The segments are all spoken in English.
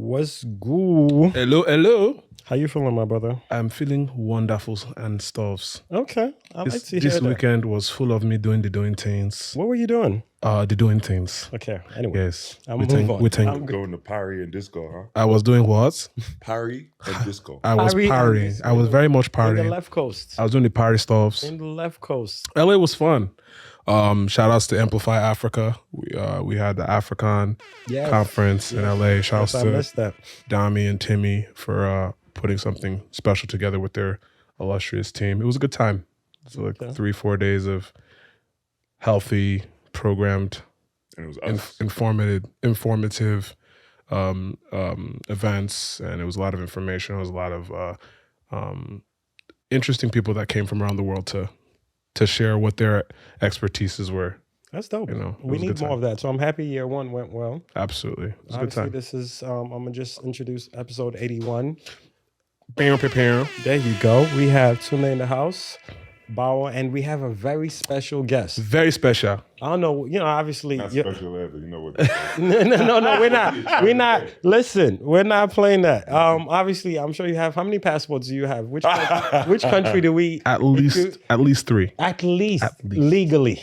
What's good? Hello, hello. How you feeling, my brother? I'm feeling wonderful and stuffs. Okay, I like to hear This that. weekend was full of me doing the doing things. What were you doing? The doing things. Okay, anyway. Yes. I'll move on. I'm going to party and disco, huh? I was doing what? Party and disco. I was Party and partying. disco. I was very much In the partying. left coast. I was doing the party stuffs. In the left coast. LA was fun. Shout outs to Amplify Africa. We had the African Yes. conference in LA. Shouts I to missed that. Dami and Timmy for putting something special together with their illustrious team. It was a good time. So like 3-4 days of healthy, programmed, And it was us. informative events, and it was a lot of information. It was a lot of interesting people that came from around the world to share what their expertises were. That's dope. You know, it we was a need good more time. of that. So I'm happy year one went well. Absolutely, it was a good Obviously, time. this is, I'm going to just introduce episode 81. Bam, bam, bam. There you go. We have Tune Day in the house, Bawo, and we have a very special guest. Very special. I don't know, obviously. Not you- special ever, you know what? No, we're not. We're not. Listen, we're not playing that. Obviously, I'm sure you have. How many passports do you have? Which country do we? At least 3. At least legally.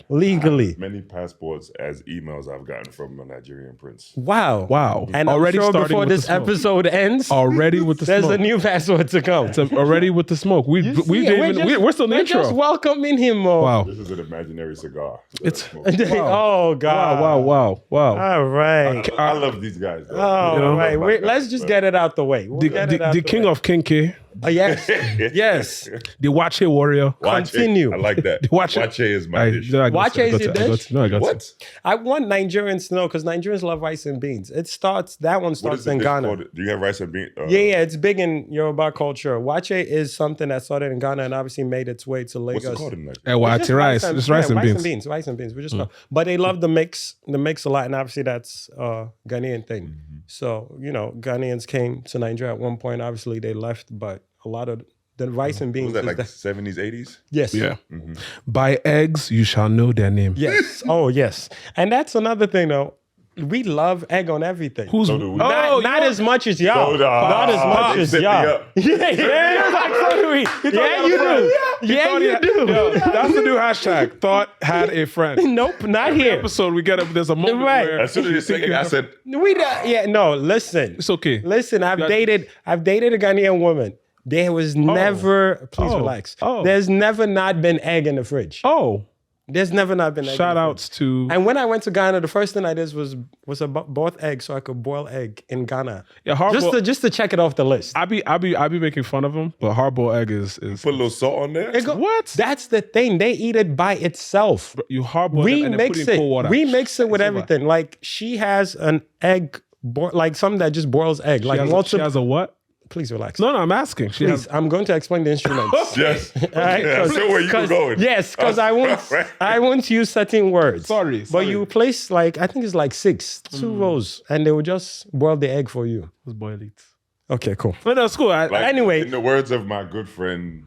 Legally. Many passports as emails I've gotten from a Nigerian prince. Wow. Already And I'm sure starting before with this the smoke. episode ends, Already with the there's smoke. a new passport to come. Already with the smoke. We're still in the intro. Just welcoming him more. Wow. This is an imaginary cigar. It's- Oh God. Wow. All right. I love these guys. Though. Oh, You know? right. Let's just get it out the way. We'll get it out The king way. of Kinky, Yes. Yes. the Wache warrior. Wache. Continue. I like that. Wache. Wache is my dish. Wache is your dish? No, I got What? I want Nigerians to know because Nigerians love rice and beans. That one What starts is the in dish Ghana. called? Do you have rice and beans? Yeah, it's big in Yoruba culture. Wache is something that started in Ghana and obviously made its way to Lagos. What's it called in Nigeria? Hey, Wache rice. It's rice and beans. Rice and beans. We just know. But they love the mix a lot, and obviously that's a Ghanaian thing. So, Ghanaians came to Nigeria at one point. Obviously they left, but a lot of the rice and beans Was that like is 70s, 80s? yes. Yeah. By eggs, you shall know their name. Yes. Oh, yes. And that's another thing though. We love egg on everything. Who's So do we. Not as much as y'all. So, not as much they as set me y'all. up. Yeah, like, so do we. Yeah, you do. Yeah, you do. Yo, that's the new hashtag. Thought had a friend. Nope, not here. Episode we get up. There's a moment Right. where As soon as you say it, I said, Listen. it's okay. Listen, I've dated a Ghanaian woman. There was never, please relax. Oh. There's never not been egg in the fridge. Oh, There's never not been egg. shout in the outs to fridge. And when I went to Ghana, the first thing I did was both eggs so I could boil egg in Ghana. yeah, hard Just to check it off the list. I be making fun of him, but hard-boiled egg is put a little salt on there. what? That's the thing. They eat it by itself. You hard-boil We it and then put mix it in it. cold water. We mix it with everything. Like she has an egg, like something that just boils egg. Like She has a what? please relax. No, I'm asking. She Please, I'm going to explain the instruments. Yes. Right, Yeah, I see where you were going. Yes, because I won't use certain words. Sorry. But you place I think it's like 2 rows, and they will just boil the egg for you. has boiled it. Okay, cool. But that's cool. Like, Anyway. in the words of my good friend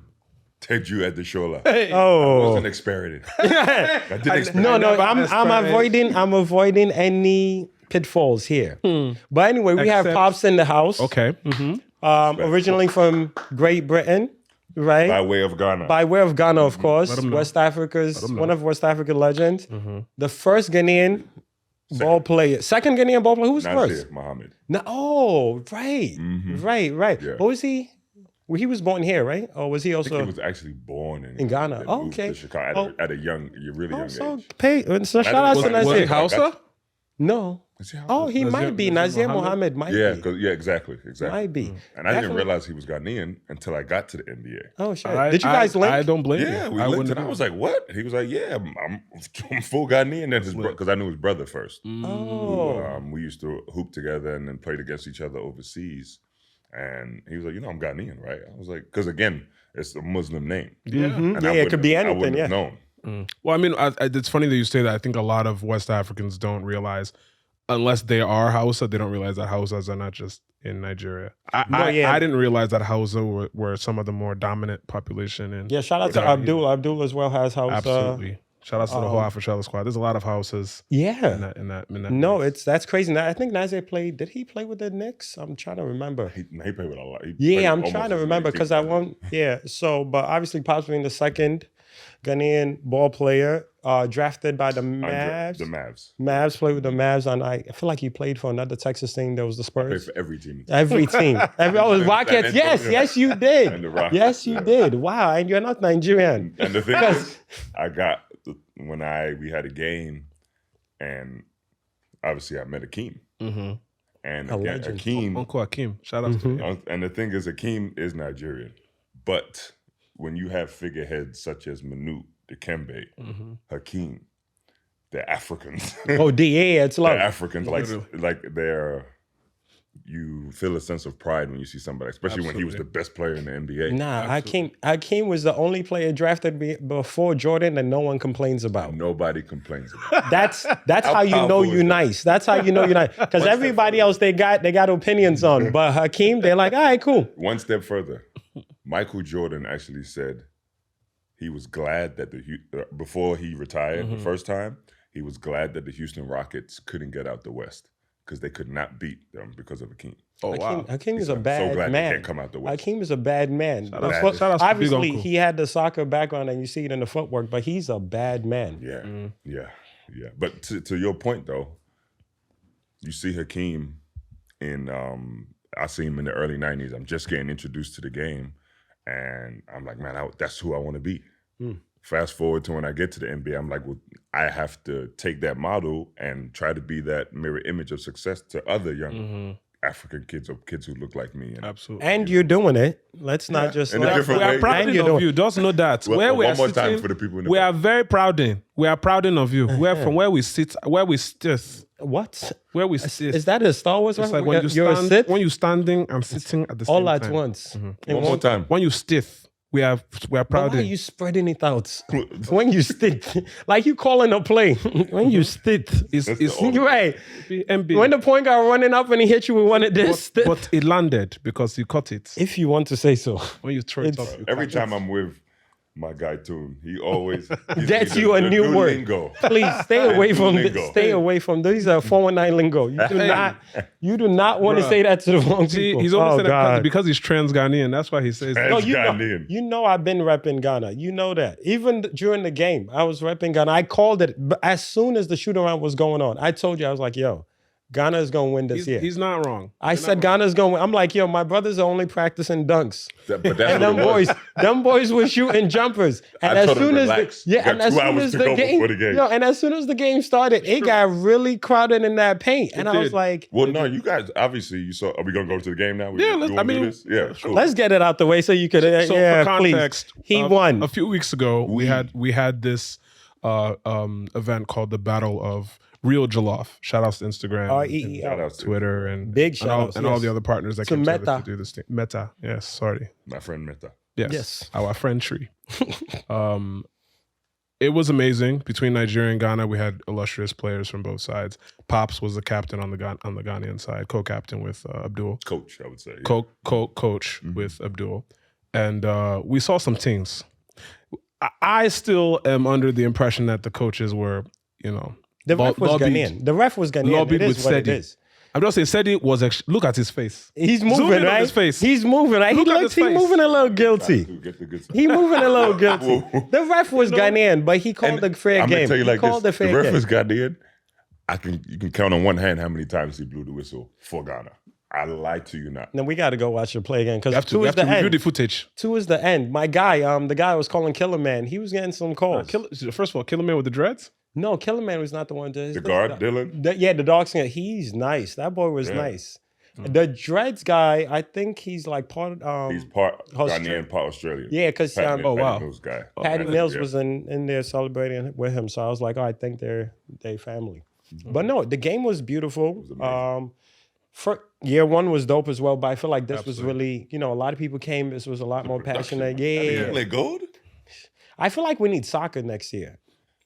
Teju at the Shola, I Oh wasn't experimenting. I didn't experiment. no, I'm experiment. avoiding any pitfalls here. But anyway, we have Except- Pops in the house. Okay. Originally from Great Britain, right? By way of Ghana. By way of Ghana, of course. Let 'em know. West Africa's one of West African legends. The first Ghanaian ball player. Second Ghanaian ball player. Who was first? Nasir Muhammad. No, right. Right. Yeah. What was he? Well, he was born here, right? Or was he also He was actually born in Ghana? then Oh, moved okay. to Chicago at a really young so age. so shout out to Was Nasir. he Hausa? No. Is he Oh, he might be. Nazir Muhammad? Mohammed might Yeah, be. exactly. Might be. And I didn't Definitely. realize he was Ghanaian until I got to the NBA. Oh shit! Did you guys link? I don't blame Yeah, you. we I linked, wouldn't and I know. was like, "What?" He was like, "Yeah, I'm full Ghanaian." Then his because I knew his brother first. Oh. We used to hoop together and then played against each other overseas. And he was like, "I'm Ghanaian, right?" I was like, "Because again, it's a Muslim name. Yeah. And Yeah, I it could be wouldn't- I anything, wouldn't yeah. have known. Well, I mean, it's funny that you say that. I think a lot of West Africans don't realize, unless they are Hausa, they don't realize that Hausas are not just in Nigeria. I didn't realize that Hausa were some of the more dominant population. Yeah, shout out to Abdul. Abdul as well has house. Absolutely. Shout out to the whole Afro squad. There's a lot of houses. Yeah. In that No, mix. that's crazy. Now, I think Naze played. Did he play with the Knicks? I'm trying to remember. He played with a lot. I'm trying to remember because I won't. Yeah. So, but obviously, Pops being the second Ghanaian ball player, drafted by the Mavs. The Mavs. Mavs played with the Mavs, and I feel like he played for another Texas team. There was the Spurs. I played for every team. Every team. Was Rockets. Yes, you did. And the Rockets. Yes, you did. Wow, and you're not Nigerian. And the thing is, when we had a game, and obviously I met Akeem. Mm-hmm. And A again, legend. Akeem. Uncle Akeem. Shout out to him. And the thing is, Akeem is Nigerian. But when you have figureheads such as Manute, Dikembe, Hakeem, they're Africans. It's love. They're Africans. Like they're... You feel a sense of pride when you see somebody, especially when he was the best player in the NBA. Nah, Hakeem was the only player drafted before Jordan that no one complains about. Nobody complains about. That's how you know you're nice. That's how you know you're nice. Because everybody else they got opinions on, but Hakeem, they're like, all right, cool. One step further, Michael Jordan actually said he was glad that before he retired the first time, he was glad that the Houston Rockets couldn't get out the West. Because they could not beat them because of Akeem. Oh, wow. Hakeem is a bad so glad man. They can't come out the West. Hakeem is a bad man. Shout out to Obviously, Big Uncle. he had the soccer background and you see it in the footwork, but he's a bad man. Yeah. But to your point, though, you see Hakeem in, I see him in the early 90s. I'm just getting introduced to the game. And I'm like, man, that's who I want to be. Fast forward to when I get to the NBA, I'm like, well, I have to take that model and try to be that mirror image of success to other young African kids or kids who look like me. Absolutely. And you're doing it. Let's not just... In a different we are way. proud of you. Just know that. Well, where one more time for the people in the we back. are very proud in. We are proud of you. From where we sit, where we sit. What? Where we sit. Is that a Star Wars It's reference? like when you're standing and sitting at the same all time. at once. One more time. When you stiff. We are But proud why are in. you spreading it out? When you stick, like you calling a play. When you stick, It's you're right. NBA. When the point guard running up and he hit you with one of this, but it landed because you caught it. if you want to say so. When you throw it up, Every time I'm with my guy Tune, he always Gets you a new word. lingo. Please stay away from Lingo. this. Stay away from these. 419 lingo. You do not want to say that to the wrong See, people. he's always saying that God. because he's trans Ghanaian. That's why he says that. No, Ghanaian. you know I've been repping Ghana. You know that. Even during the game, I was repping Ghana. I called it but as soon as the shoot around was going on. I told you, I was like, yo, Ghana is going to win this year. He's not wrong. I said Ghana's going to win. I'm like, yo, my brothers are only practicing dunks. But that's And them boys were shooting jumpers. And I as told them soon as relax. the, You yeah, got and as 2 soon hours as to the go game, before the game. yo, and as soon as the game started, it got really crowded in that paint. And I was did. like, Well, no, you guys, obviously, you saw, are we going to go to the game now? Yeah, You wanna do this? Yeah, cool. let's get it out the way so you could, So yeah, for context, please. He won. A few weeks ago, we had this event called the Battle of ReelJollof. Shout outs to Instagram, REEL. Shout out to Twitter, and Big and shout all, outs, and all yes. the other partners that To came together Meta. to do this thing. Meta, yes, sorry. my friend Meta. Yes. Our friend Tree. It was amazing. Between Nigeria and Ghana, we had illustrious players from both sides. Pops was the captain on the Ghanaian side, co-captain with Abdul. Coach, I would say. Coach with Abdul. And we saw some things. I still am under the impression that the coaches were, The ref was lobbied- Ghanaian. The ref was Ghanaian. lobbied It with is what it Sedi. is. I'm just saying, Sedi was actually, look at his face. He's Zoom moving, in on right? his face. He's moving, right? Look at his face. Moving a little guilty. To get the good stuff. He moving a little guilty. The ref was Ghanaian, but he called the fair I'm game. gonna tell you He like called this: the the fair ref game. was Ghanaian. You can count on one hand how many times he blew the whistle for Ghana. I lied to you not. Then we got to go watch the play again because We have to, two we is have the to review end. the footage. Two is the end. My guy, the guy I was calling Killer Man, he was getting some calls. First of all, Killer Man with the dreads. No, Killer Man was not the one. The guard, Dylan. The dog singer. He's nice. That boy was nice. The Dreads guy, I think he's like part of. He's part Australia. Ghanaian, part Australian. Yeah, because Patty wow. Mills guy. Patty Yeah. Mills was in there celebrating with him. So I was like, oh, I think they're family. But no, the game was beautiful. For year one was dope as well, but I feel like this was really, a lot of people came. This was a lot more passionate. Yeah. Play gold. I feel like we need soccer next year.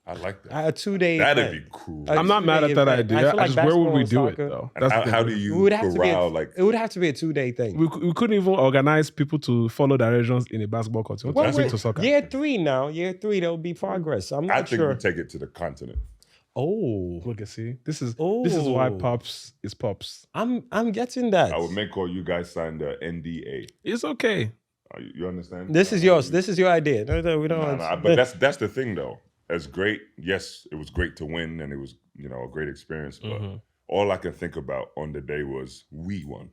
I like that. A 2-day That'd event. be cool. I'm not mad at that idea. I feel like Where would we basketball do and it soccer- though? And how do It you would have to be. corral like? It would have to be a 2-day thing. We couldn't even organize people to follow directions in a basketball court. We want to switch to soccer. Year 3 now. Year 3, there'll be progress. I'm not I think sure. we take it to the continent. Oh, Look and see. This is why pops is pops. I'm getting that. I would make sure you guys sign the NDA. It's okay. You understand? This is yours. This is your idea. No, we don't. But that's the thing though. As great, yes, it was great to win, and it was a great experience. But all I can think about on the day was we won.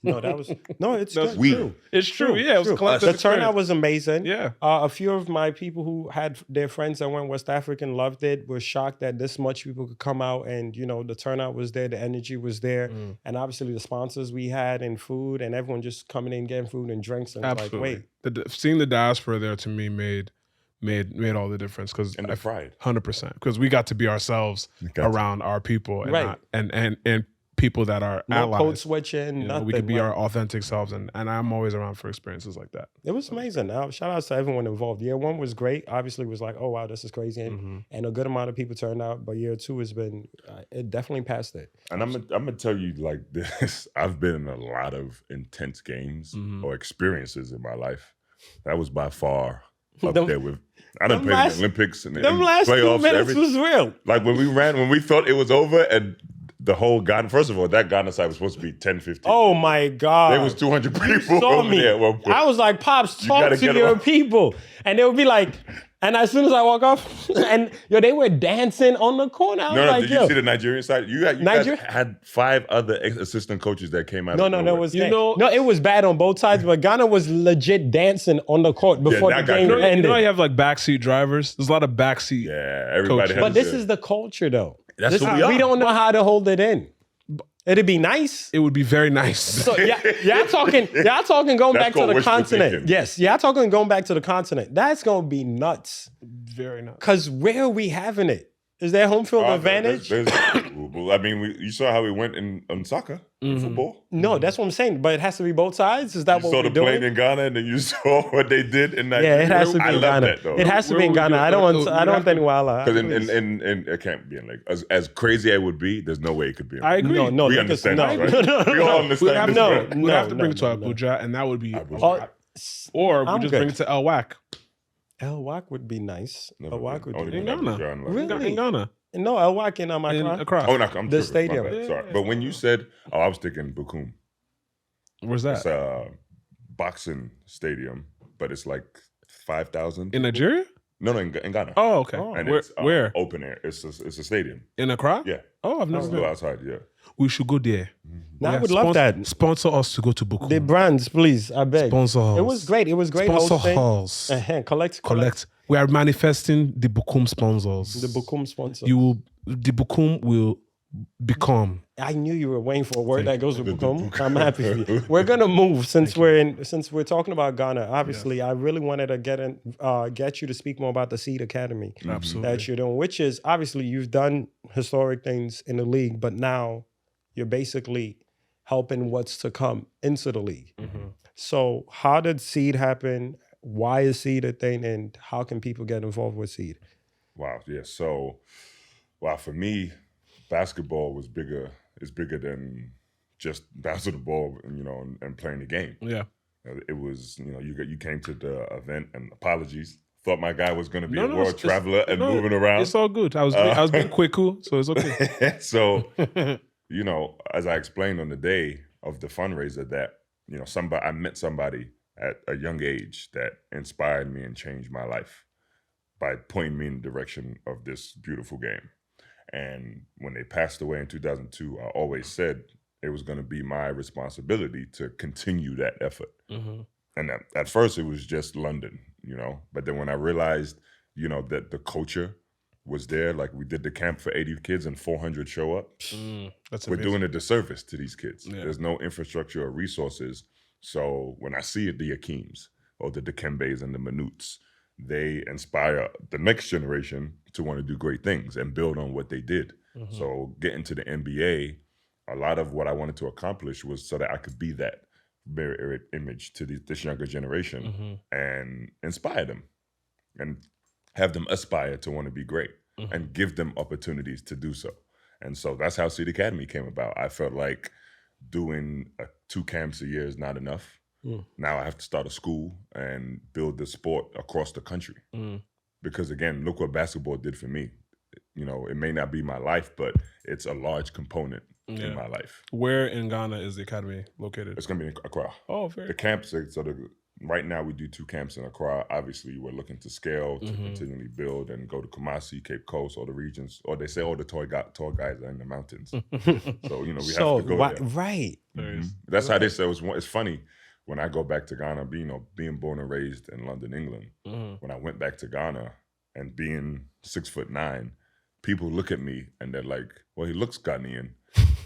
No, that was it's That's true. It's true. Yeah, it was a collective The turnout experience. was amazing. Yeah. A few of my people who had their friends that went West African loved it. Were shocked that this much people could come out, and the turnout was there, the energy was there, and obviously the sponsors we had and food, and everyone just coming in getting food and drinks. And Absolutely. like, wait, Seeing the diaspora there to me made all the difference because And the pride. 100% because we got to be ourselves around our people and Right. and people that are no allies. code switching, nothing. we could be like- our authentic selves, and I'm always around for experiences like that. It was amazing. Shout out to everyone involved. Year 1 was great. Obviously, it was like, oh wow, this is crazy, and a good amount of people turned out. But year 2 has been, it definitely passed it. And I'm gonna tell you like this. I've been in a lot of intense games or experiences in my life. That was by far up there with. I done played in the Olympics and Them last 2 playoffs. minutes was real. Like when we thought it was over, and the whole Ghana. First of all, that Ghana side was supposed to be 10-15. Oh my God. There was 200 people Saw over me. there at one point. I was like, Pops, talk gotta to get your off. people. And they would be like, and as soon as I walk off, and they were dancing on the corner. I was No, like, did yo. you see the Nigerian side? You guys Niger- had 5 other assistant coaches that came out. No, of no, nowhere. it was know- no, it was bad on both sides, but Ghana was legit dancing on the court before the that guy game could- ended. You know, you have like backseat drivers. There's a lot of backseat. Yeah, everybody. Coach. Had But to this say- is the culture, though. That's what we are. We don't know how to hold it in. It'd be nice. It would be very nice. So y'all talking going back to called the wishful continent. thinking. Yes, y'all talking going back to the continent. That's gonna be nuts. very nice. Cause where are we having it? Is there home field advantage? I mean, you saw how we went in soccer, in football. No, that's what I'm saying. But it has to be both sides. Is that You what saw we're the plane doing? in Ghana, and then you saw what they did in Yeah, Nigeria. it has to be I in love Ghana. that though. It has to Where be in would Ghana. we I do don't it? want. I don't want any Wala. Because it can't be in like as crazy as it would be. There's no way it could be. In I agree. No, we niggas, understand no. this, right? We all understand this. no. right? We'd have to bring it to no. Abuja, and that would be. Abuja. Or we I'm just good. bring it to El Wak El Wak would be nice. Never El Wak been. would Only be in been nice. Ghana. Abuja and like- Really? in Ghana. No, El Wak in In Accra. Accra. Oh, no, I'm The tripping. stadium. My bad. Sorry, but when you said, I was thinking Bukum. Where's It's that? a boxing stadium, but it's like 5,000. In Nigeria? No, in Ghana. Oh, okay. And Where? it's Where? open air. It's a stadium. In Accra? Yeah. Oh, I've never Let's been. go outside. Yeah. We should go there. No, I Yeah, would love that. Sponsor us to go to Bukum. The brands, please. I beg. Sponsor us. It was great. It was great Sponsor hosting. us. Collect. Collect. We are manifesting the Bukum sponsors. The Bukum sponsor. The Bukum will become. I knew you were waiting for a word that goes with Bukum. I'm happy for you. We're gonna move since we're talking about Ghana. Obviously, I really wanted to get you to speak more about the Seed Academy Absolutely. that you're doing, which is obviously you've done historic things in the league, but now you're basically helping what's to come into the league. So, how did Seed happen? Why is Seed a thing, and how can people get involved with Seed? Wow. Yeah. So, for me, basketball was bigger. Is bigger than just bouncing the ball, and playing the game. Yeah. It was, you came to the event, and apologies. Thought my guy was going to be No, a no, world it's- traveler and no, moving around. It's all good. I was being Kwaku, so it's okay. So, as I explained on the day of the fundraiser, that I met somebody at a young age that inspired me and changed my life by pointing me in the direction of this beautiful game. And when they passed away in 2002, I always said it was going to be my responsibility to continue that effort. And at first it was just London, but then when I realized, that the culture was there, like we did the camp for 80 kids and 400 show up, That's we're amazing. doing a disservice to these kids. Yeah. There's no infrastructure or resources. So when I see the Akeems or the Dikembes and the Manuts, they inspire the next generation to want to do great things and build on what they did. So getting to the NBA, a lot of what I wanted to accomplish was so that I could be that mirror image to this younger generation and inspire them. And have them aspire to want to be great and give them opportunities to do so. And so that's how Seed Academy came about. I felt like doing 2 camps a year is not enough. Now I have to start a school and build the sport across the country. Because again, look what basketball did for me. You know, it may not be my life, but it's a large component in my life. Where in Ghana is the academy located? It's going to be in Accra. Oh, very. The camps, right now we do 2 camps in Accra. Obviously, we're looking to scale, to continually build and go to Kumasi, Cape Coast, all the regions. Or they say all the tall guys are in the mountains. So, you know, we have to go there. Right. That's how they say it's funny. When I go back to Ghana, being born and raised in London, England, when I went back to Ghana and being 6'9", people look at me and they're like, well, he looks Ghanaian.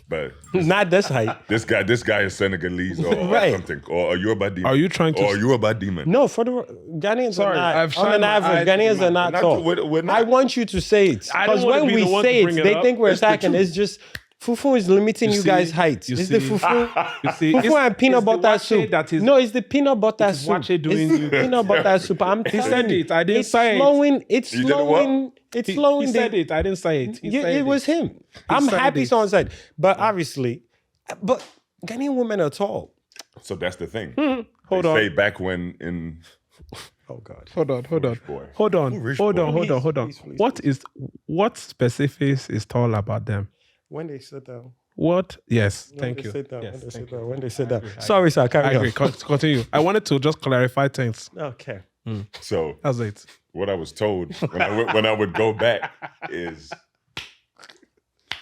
But not this height. This guy is Senegalese or something, or a Yoruba demon. Are you trying to? Or a Yoruba demon. No, for the Ghanaians are not. On an average, Ghanaians are not tall. We're not. I want you to say it because when we say it, they think we're attacking. It's just fufu is limiting you guys' height. It's the fufu. Fufu and peanut butter soup. No, it's the peanut butter soup. It's the peanut butter soup. He said it. I didn't say it. It's slowing. It's slowing. He said it. I didn't say it. It was him. I'm happy someone said. But obviously, Ghanaian women are tall. So that's the thing. Hold on. Say back when in. Oh God. Hold on. What specifics is tall about them? When they sit down. What? Yes. Thank you. When they sit down. Sorry, sir. Carry on. Continue. I wanted to just clarify things. Okay. So that's it. What I was told when I would go back is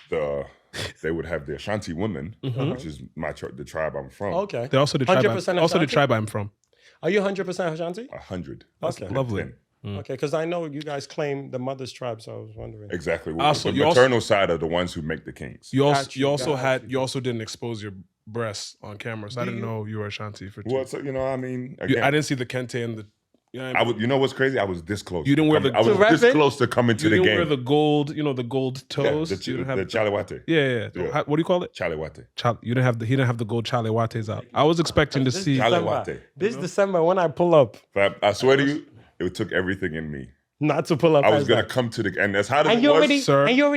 they would have the Ashanti women, which is the tribe I'm from. Okay. They're also the tribe I'm from. Are you 100% Ashanti? 100. Okay. Lovely. Okay, because I know you guys claim the mother's tribe, so I was wondering. Exactly. Well, the maternal side are the ones who make the kings. You also didn't expose your breasts on camera, so I didn't know you were Ashanti for 2. Well, so, I mean, again, I didn't see the kente and the. You know what's crazy? I was this close. You didn't wear the. I was this close to coming to the game. You didn't wear the gold. The gold toes. Yeah, the chaliwate. Yeah. What do you call it? Chaliwate. You didn't have the. He didn't have the gold chaliwates out. I was expecting to see chaliwate. This December when I pull up. I swear to you, it took everything in me not to pull up. I was gonna come to the and that's how and you already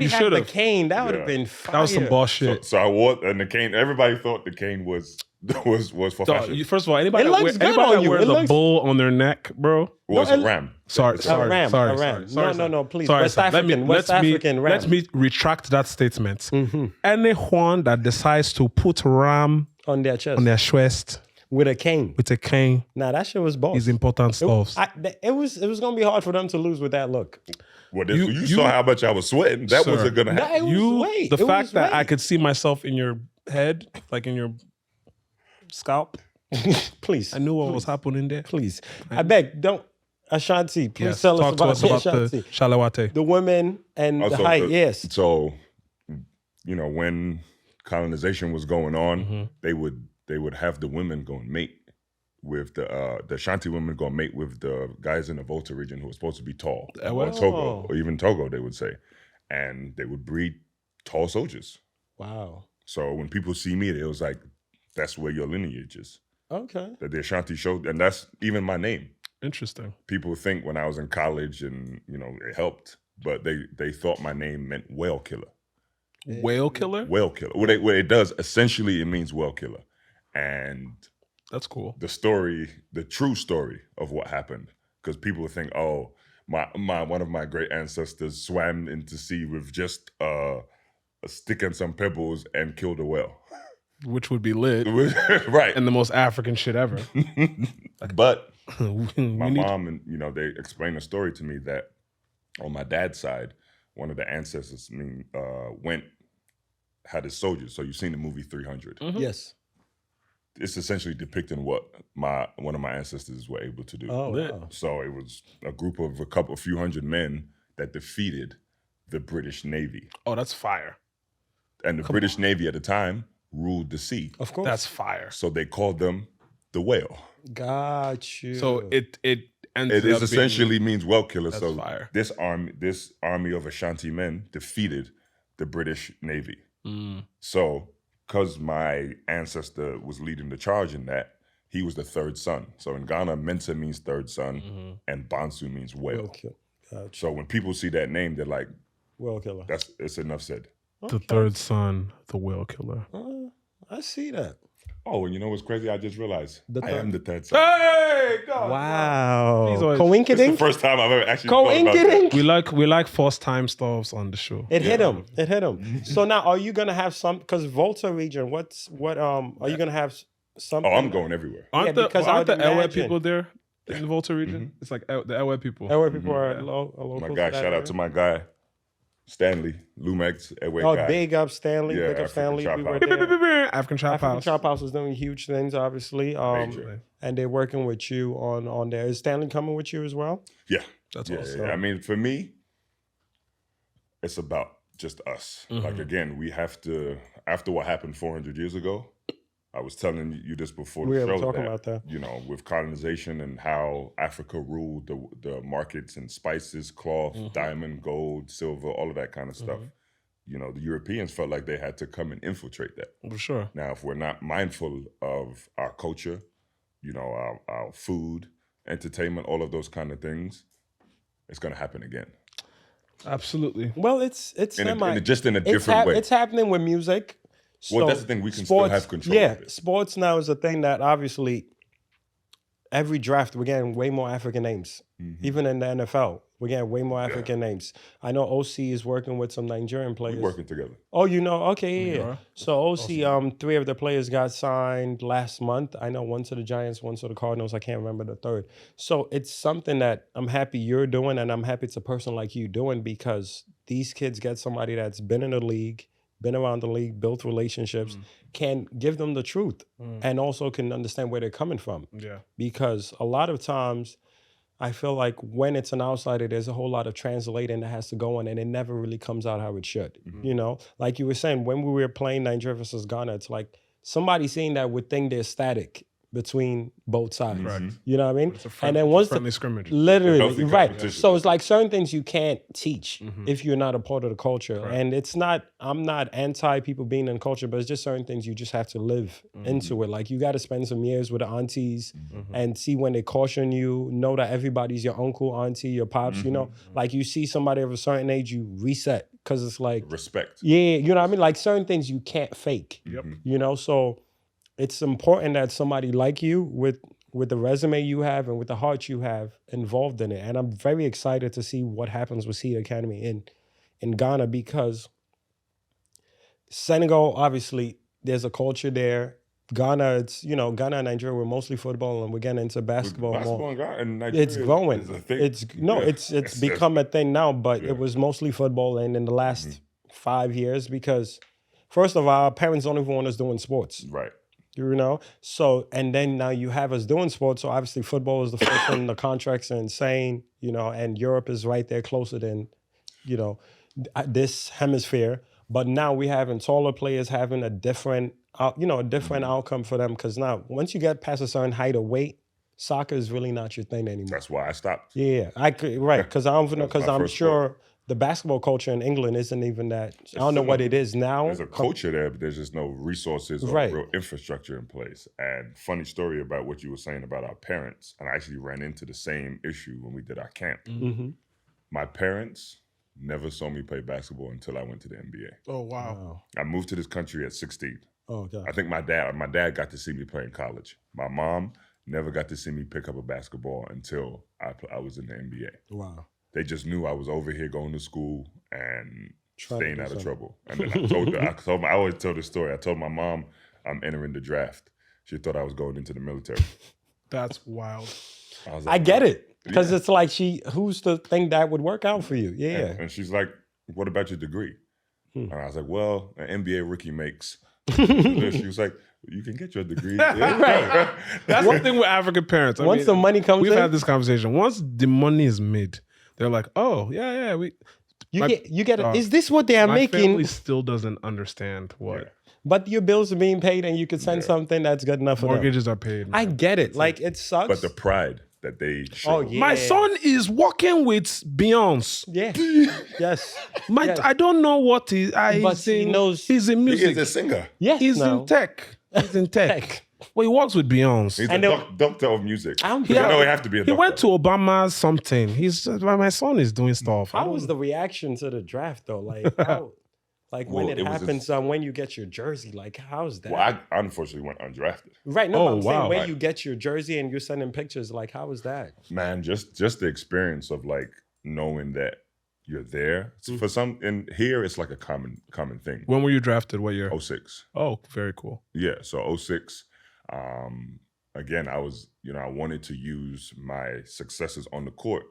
had the cane. That would have been fire. That was some bullshit. So I wore and the cane. Everybody thought the cane was for fashion. First of all, anybody that wears a bull on their neck, bro. Was a ram. Sorry. A ram. No, please. Sorry, West African ram. Let me retract that statement. Anyone that decides to put ram on their chest, on their chest. With a cane. Nah, that shit was boss. Is important stuff. It was gonna be hard for them to lose with that look. Well, you saw how much I was sweating. That wasn't gonna happen. The fact that I could see myself in your head, like in your scalp. Please. I knew what was happening there. Please. I beg, don't. Ashanti, please tell us about the Shalawate. The women and the height, yes. So, when colonization was going on, they would have the women go and mate with the Ashanti women go and mate with the guys in the Volta region who were supposed to be tall. Or Togo, or even Togo, they would say. And they would breed tall soldiers. Wow. So when people see me, it was like, that's where your lineage is. Okay. That the Ashanti showed, and that's even my name. Interesting. People think when I was in college and, it helped, but they thought my name meant whale killer. Whale killer? Whale killer. What it does, essentially, it means whale killer. And that's cool. The true story of what happened, because people think, oh, one of my great ancestors swam into sea with just a stick and some pebbles and killed a whale. Which would be lit. Right. And the most African shit ever. But my mom, and they explained a story to me that on my dad's side, one of the ancestors had his soldiers. So you've seen the movie 300. Yes. It's essentially depicting what one of my ancestors were able to do. Oh, wow. So it was a group of a few hundred men that defeated the British Navy. Oh, that's fire. And the British Navy at the time ruled the sea. Of course. That's fire. So they called them the whale. Got you. So it essentially means whale killer. That's so fire. This army of Ashanti men defeated the British Navy. So because my ancestor was leading the charge in that, he was the third son. So in Ghana, Mensah means third son, and Bonsu means whale. So when people see that name, they're like, Will killer. it's enough said. The third son, the whale killer. I see that. Oh, and you know what's crazy? I just realized I am the third son. Hey, God. Wow. Please always- It's the Coincidence? first time I've ever actually thought about that. Coincidence? We like first time stuffs on the show. It hit him. It hit him. So now, are you gonna have some? Because Volta region, what? Are you gonna have something? Oh, I'm going everywhere. Aren't because I aren't the would Ewe imagine- people there in the Volta region? It's like the Ewe people. Where people are local. My guy, shout out to my guy, Stanley, Lumex, Oh, big up Stanley. Yeah, big up African Stanley. Chop We were House. there. African Chop African House. Chop House is doing huge things, obviously. Major. And they're working with you on there. Is Stanley coming with you as well? Yeah. That's Yeah, awesome. yeah. I mean, for me, it's about just us. Like, again, we have to, after what happened 400 years ago, I was telling you this before We the were show talking about that. you know, with colonization and how Africa ruled the markets and spices, cloth, diamond, gold, silver, all of that kind of stuff. You know, the Europeans felt like they had to come and infiltrate that. For sure. Now, if we're not mindful of our culture, you know, our food, entertainment, all of those kind of things, it's going to happen again. Absolutely. Well, it's just in a it's different way. It's happening with music. Well, So that's the thing. We can still have control Yeah, of it. sports now is a thing that obviously every draft we're getting way more African names. Even in the NFL, we're getting way more African names. I know OC is working with some Nigerian players. We're working together. Oh, you know, okay, yeah. are? So OC, 3 of the players got signed last month. I know one to the Giants, one to the Cardinals. I can't remember the third. So it's something that I'm happy you're doing, and I'm happy it's a person like you doing, because these kids get somebody that's been in the league, been around the league, built relationships, can give them the truth, and also can understand where they're coming from. Yeah. Because a lot of times, I feel like when it's an outsider, there's a whole lot of translating that has to go on, and it never really comes out how it should. You know, like you were saying, when we were playing Nigeria versus Ghana, it's like somebody seeing that would think there's static between both sides. You know what I mean? And then once friendly scrimmage. literally, Healthy right. competition. So it's like certain things you can't teach if you're not a part of the culture. And it's not, I'm not anti people being in culture, but it's just certain things you just have to live into it. Like you got to spend some years with the aunties and see when they caution you, know that everybody's your uncle, auntie, your pops, you know, like you see somebody of a certain age, you reset. Cause it's like, Respect. yeah, you know what I mean? Like certain things you can't fake, you know? So it's important that somebody like you with the resume you have and with the heart you have involved in it. And I'm very excited to see what happens with Seed Academy in Ghana, because Senegal, obviously, there's a culture there. Ghana, it's, you know, Ghana and Nigeria, we're mostly football, and we're getting into basketball more. in Nigeria It's growing. is a thing. It's become a thing now, but it was mostly football. And in the last 5 years, because first of all, our parents don't even want us doing sports. Right. You know, so, and then now you have us doing sports. So obviously football is the first one. The contracts are insane, you know, and Europe is right there closer than, you know, this hemisphere. But now we having taller players having a different, outcome for them. Because now once you get past a certain height of weight, soccer is really not your thing anymore. That's why I stopped. Yeah, I could, right. Because I don't know, because my I'm first sure the basketball culture in England isn't even that. I don't know what it is now. There's a culture there, but there's just no resources or Right. real infrastructure in place. And funny story about what you were saying about our parents, and I actually ran into the same issue when we did our camp. My parents never saw me play basketball until I went to the NBA. Oh, wow. I moved to this country at 16. Oh, God. I think my dad got to see me play in college. My mom never got to see me pick up a basketball until I was in the NBA. Wow. They just knew I was over here going to school and Trying to staying do out of something. trouble. And then I told her, I always tell the story. I told my mom I'm entering the draft. She thought I was going into the military. That's wild. I was I like, get it. Because it's like who's to think that would work out for you? Yeah. And she's like, what about your degree? And I was like, well, an NBA rookie makes. She was like, you can get your degree. Right. That's the thing with African parents. I Once mean, the money comes we've in, had this conversation. Once the money is made, they're like, oh, yeah, you get it. Is this what they are my making? family still doesn't understand what But your bills are being paid and you could send something that's good enough for them. mortgages are paid. I get it. Like, it sucks. But the pride that they show. Oh, yeah. My son is working with Beyonce. Yeah. Yes. Yes. I don't know what But he knows- He's in He music. is a singer. Yes. He's no. in tech. He's in tech. Well, he works with Beyonce. He's a doctor of music. I don't You know, he have to be a doctor. He went to Obama's something. He's my son is doing stuff. How was the reaction to the draft though? Like, how, like when it happens, when you get your jersey, like how's that? Well, I unfortunately went undrafted. Right. No, but I'm saying when Right. you get your jersey and you're sending pictures, like how is that? Man, just the experience of like knowing that you're there. For some, and here it's like a common thing. When were you drafted? What year? 06. Oh, very cool. Yeah, so 06. Again, I was, I wanted to use my successes on the court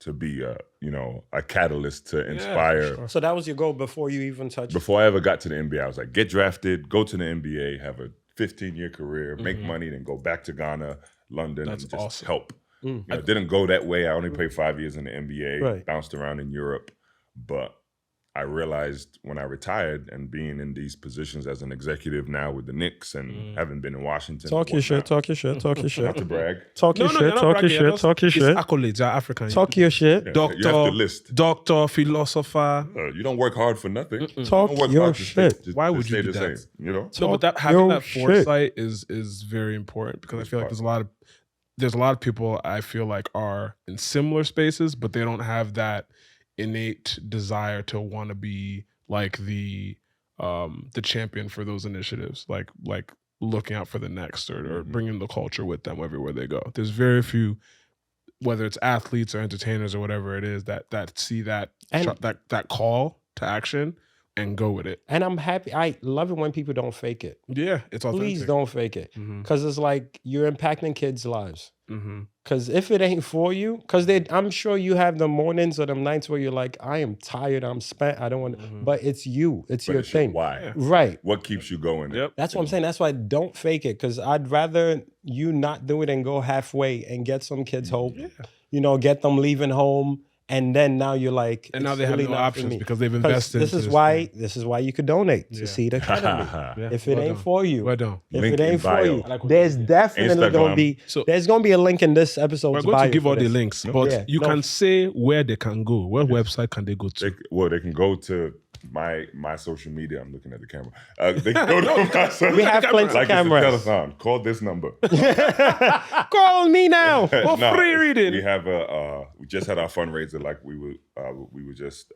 to be a catalyst to inspire. Yeah, for sure. So that was your goal before you even touched. Before I ever got to the NBA, I was like, get drafted, go to the NBA, have a 15-year career, make money, then go back to Ghana, London, That's and just awesome. help. I didn't go that way. I only played 5 years in the NBA, Right. bounced around in Europe, but I realized when I retired and being in these positions as an executive now with the Knicks and having been in Washington. Talk your shit. Talk your shit. Talk your shit. Not to brag. Talk your shit. Talk your shit. Talk your shit. It's accolades. You're African. Talk your shit. Yeah, Doctor, you have to list. doctor, philosopher. You don't work hard for nothing. You Talk don't work your hard to stay- shit. just- Why to would you stay do the that? same? You know? No, but Talk having your that shit. foresight is very important because I feel like there's a lot of people I feel like are in similar spaces, but they don't have that innate desire to want to be like the champion for those initiatives, like looking out for the next or bringing the culture with them everywhere they go. There's very few, whether it's athletes or entertainers or whatever it is, that see that that call to action and go with it. And I'm happy. I love it when people don't fake it. Yeah, it's authentic. Please don't fake it. Because it's like you're impacting kids' lives. Mm-hmm. Because if it ain't for you, because I'm sure you have the mornings or the nights where you're like, I am tired, I'm spent, I don't want to. But it's you. It's But your it's your thing. why? Right. What keeps you going? Yep. That's what I'm saying. That's why don't fake it. Because I'd rather you not do it and go halfway and get some kids hope. Yeah. Get them leaving home. And then now you're like, And now it's they have really no not for options me. because they've invested. This is why you could donate to Yeah. Seed Academy. Yeah, If it well ain't done. for you, Well done. if Link it in ain't for bio. you, I like there's definitely gonna be So- there's gonna be a link in this episode. We're going to give all the links, but Yeah. you can say where they can go. What website can they go to? They can go to my social media. I'm looking at the camera. They can go to my social We have plenty of like cameras. It's a telethon. Call this number. Call me now. For free reading. We have we just had our fundraiser like we were just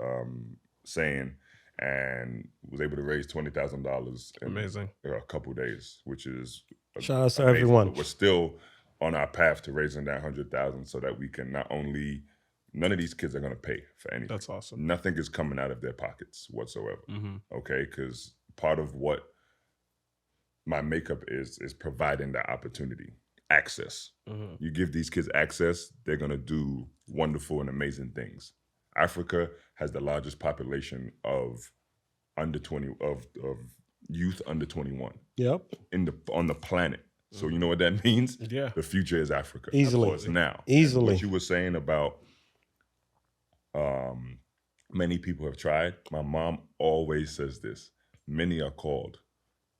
saying, and was able to raise $20,000 in Amazing. a couple days, which is Shout out to amazing. everyone. But we're still on our path to raising that 100,000 so that we can not only, none of these kids are going to pay for anything. That's awesome. Nothing is coming out of their pockets whatsoever. Mm-hmm. Okay, because part of what my makeup is providing that opportunity, access. Mm-hmm. You give these kids access, they're gonna do wonderful and amazing things. Africa has the largest population of youth under 21 Yep. on the planet. So you know what that means? Yeah. The future is Africa. Easily. So it's now. Easily. And what you were saying about many people have tried. My mom always says this: many are called,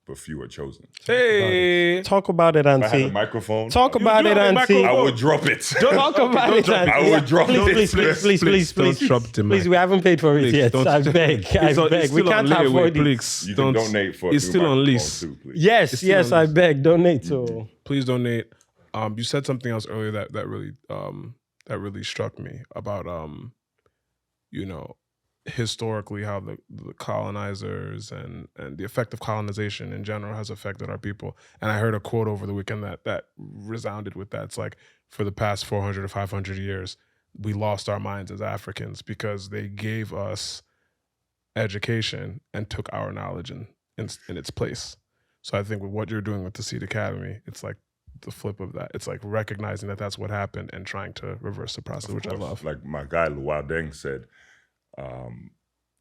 but few are chosen. Hey. Talk about it, If I had a Auntie. microphone, Talk about do it, have a Auntie. I would drop it. Talk about it, Auntie. I would drop please, it. Please, don't drop the mic. Please, we haven't paid for it Please, yet. don't- I beg. It's We still can't on layaway, afford it. please. You can donate for. It's new still on microphones lease. too, please. Yes, still yes, on I this. beg. Donate to. Please donate. You said something else earlier that really struck me about historically how the colonizers and the effect of colonization in general has affected our people. And I heard a quote over the weekend that resounded with that. It's like, for the past 400 or 500 years, we lost our minds as Africans because they gave us education and took our knowledge in its place. So I think with what you're doing with the Seed Academy, it's like the flip of that. It's like recognizing that that's what happened and trying to reverse the process, which I love. Like my guy Luau Deng said,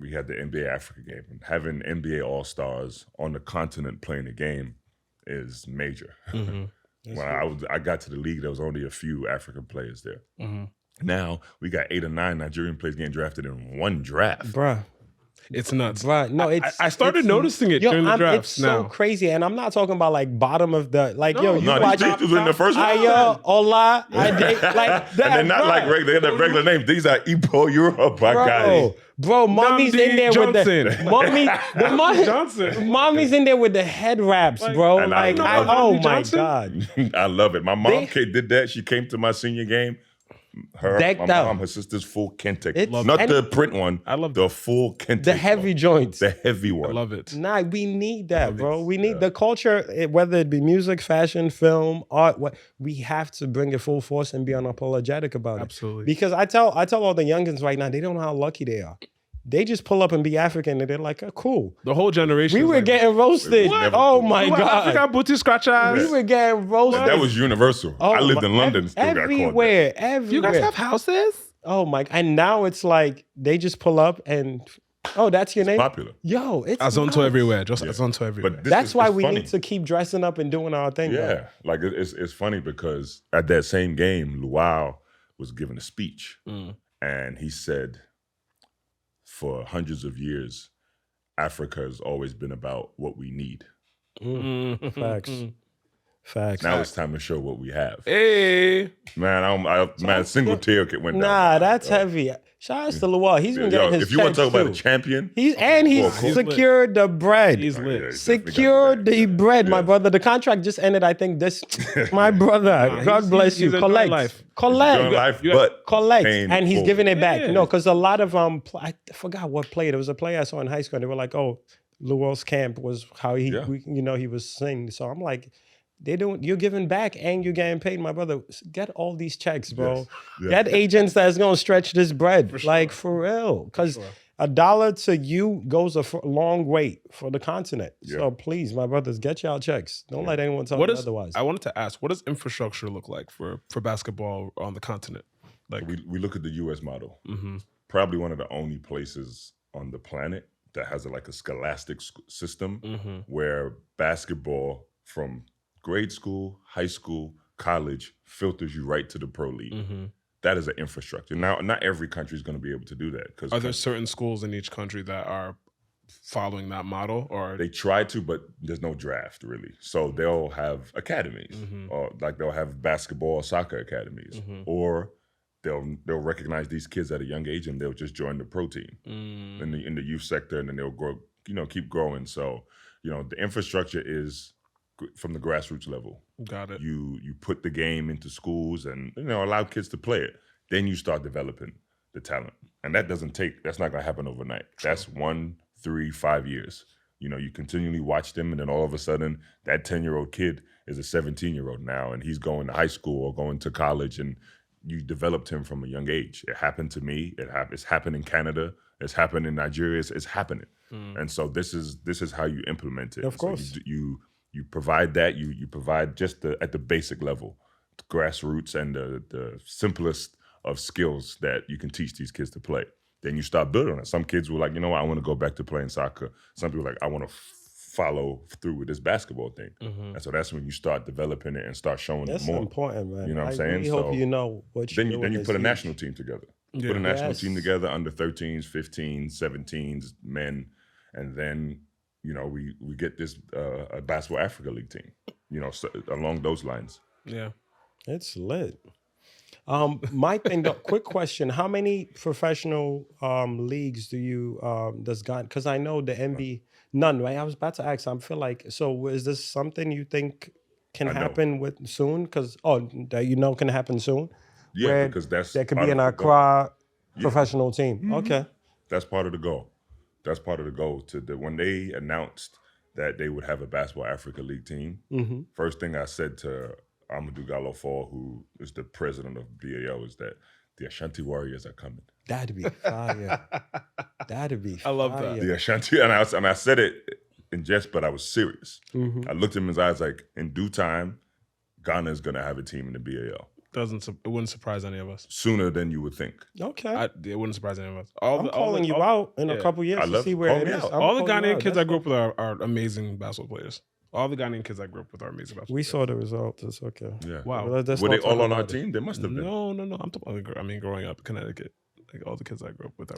we had the NBA Africa game, and having NBA All-Stars on the continent playing the game is major. Mm-hmm. When I got to the league, there was only a few African players there. Mm-hmm. Now we got 8 or 9 Nigerian players getting drafted in one draft. Bruh. It's nuts. Bruh, no, it's I started it's- noticing it yo, during the drafts. It's so crazy, and I'm not talking about like bottom of the yo. You No, watch these was in the first round. Ayo, hola, I did like that. And they're not like regular. They're regular names. These are Igbo Yoruba guys. Bro, mommy's in there Johnson. with the mommy. Johnson. Mommy's in there with the head wraps, bro. And I Like, love it. oh my Johnson? god. I love it. My mom did that. She came to my senior game. My mom, her sister's full kente. Not the print one. I love the full kente. The heavy joints. The heavy one. I love it. Nah, we need that, bro. We need the culture, whether it be music, fashion, film, art. We have to bring it full force and be unapologetic about it. Absolutely. Because I tell all the youngins right now, they don't know how lucky they are. They just pull up and be African, and they're like, oh, cool. The whole generation. We were like, getting roasted. What? Oh my god. African booty scratchers. We were getting roasted. That was universal. I lived in London. Still got called everywhere. You guys have houses? Oh my! And now it's like they just pull up and that's your name. popular. Yo, it's Azonto nuts. everywhere. Just Azonto everywhere. But That's why we funny. need to keep dressing up and doing our thing. Yeah, Bro. like it's funny because at that same game, Luau was giving a speech, and he said, "For hundreds of years, Africa has always been about what we need. Facts. Now it's time to show what we have." Hey. Man, single tear went down. Nah, that's heavy. Shout out to Luau. He's been getting his if you want to talk checks, about a too. champion, He's He's secured the bread. He's lit. yeah, Secured the bread, my Yeah. brother. The contract just ended, I think, this. My brother, God bless you. he's enjoying Collect. life. Collect. enjoying life, you- but Collect, paying and he's full. giving it back. Yeah. No, because a lot of I forgot what play. There was a play I saw in high school. And they were like, "Oh, Luau's camp was how he, he was singing." So I'm like, you're giving back and you're getting paid, my brother. Get all these checks, bro. Yes. Yeah. Get agents that's gonna stretch this bread, for real. Because $1 to you goes a long way for the continent. Yeah. So please, my brothers, get y'all checks. Don't let anyone tell you otherwise. I wanted to ask, what does infrastructure look like for basketball on the continent? Like We look at the U.S. model. Probably one of the only places on the planet that has a scholastic system where basketball from grade school, high school, college filters you right to the pro league. That is an infrastructure. Now, not every country is going to be able to do that. Because are there certain schools in each country that are following that model, or they try to, but there's no draft really. So they'll have academies, or they'll have basketball, soccer academies, or they'll recognize these kids at a young age and they'll just join the pro team in the youth sector, and then they'll grow, keep growing. So the infrastructure is from the grassroots level. Got it. You put the game into schools and allow kids to play it. Then you start developing the talent, and that's not going to happen overnight. True. That's 1, 3, 5 years. You continually watch them, and then all of a sudden, that 10-year-old kid is a 17-year-old now, and he's going to high school or going to college, and you developed him from a young age. It happened to me. It's happened in Canada. It's happened in Nigeria. It's happening. And so this is how you implement it. Of course. So you provide that. You provide just at the basic level, grassroots, and the simplest of skills that you can teach these kids to play. Then you start building on it. Some kids were like, I want to go back to playing soccer. Some people are like, I want to follow through with this basketball thing. And so that's when you start developing it and start showing That's it more. important, man. You know what I'm saying? I really hope you know what you're doing. Then you is put a huge. national team together. Put a national team together, under 13s, 15s, 17s, men, and then we get this a Basketball Africa League team. So along those lines. Yeah, it's lit. My thing, though, quick question: how many professional leagues does Ghana? Because I know the NBA, none, right? I was about to ask. I feel like, so is this something you think can happen soon? Because that can happen soon. Yeah, because that could be an Accra professional team. Okay, that's part of the goal. That's part of the goal. When they announced that they would have a Basketball Africa League team, first thing I said to Amadou Gallo-Fall, who is the president of BAO, is that the Ashanti Warriors are coming. That'd be fire. That'd be fire. I love that. The Ashanti, and I said it in jest, but I was serious. I looked him in his eyes like, in due time, Ghana is going to have a team in the BAL. It wouldn't surprise any of us. Sooner than you would think. Okay. It wouldn't surprise any of us. I'm calling you out in a couple years to see where it is. All the Ghanaian kids I grew up with are amazing basketball players. All the Ghanaian kids I grew up with are amazing basketball We players. saw the results. It's okay. Yeah. Wow. Were they all on our team? They must have been. No. I'm talking. Growing up in Connecticut, like all the kids I grew up with.